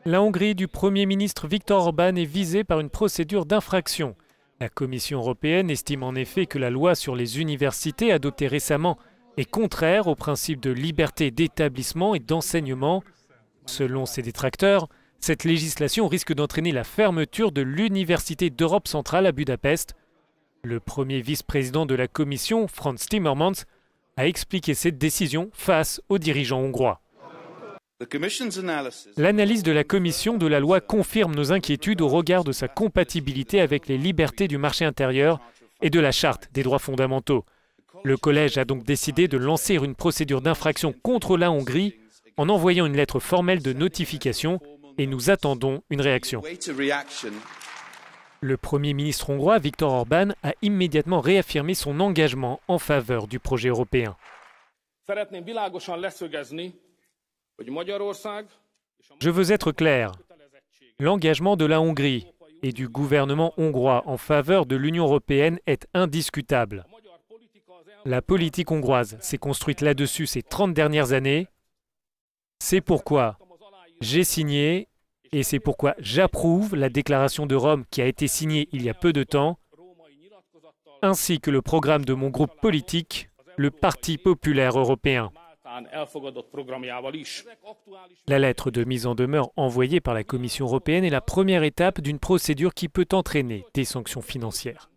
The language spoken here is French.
La Hongrie du Premier ministre Viktor Orbán est visée par une procédure d'infraction. La Commission européenne estime en effet que la loi sur les universités adoptée récemment est contraire au principe de liberté d'établissement et d'enseignement. Selon ses détracteurs, cette législation risque d'entraîner la fermeture de l'Université d'Europe centrale à Budapest. Le premier vice-président de la Commission, Frans Timmermans, a expliqué cette décision face aux dirigeants hongrois. L'analyse de la Commission de la loi confirme nos inquiétudes au regard de sa compatibilité avec les libertés du marché intérieur et de la Charte des droits fondamentaux. Le collège a donc décidé de lancer une procédure d'infraction contre la Hongrie en envoyant une lettre formelle de notification et nous attendons une réaction. Le Premier ministre hongrois, Viktor Orbán, a immédiatement réaffirmé son engagement en faveur du projet européen. Je veux être clair. L'engagement de la Hongrie et du gouvernement hongrois en faveur de l'Union européenne est indiscutable. La politique hongroise s'est construite là-dessus ces 30 dernières années. C'est pourquoi j'ai signé et c'est pourquoi j'approuve la déclaration de Rome qui a été signée il y a peu de temps, ainsi que le programme de mon groupe politique, le Parti populaire européen. La lettre de mise en demeure envoyée par la Commission européenne est la première étape d'une procédure qui peut entraîner des sanctions financières.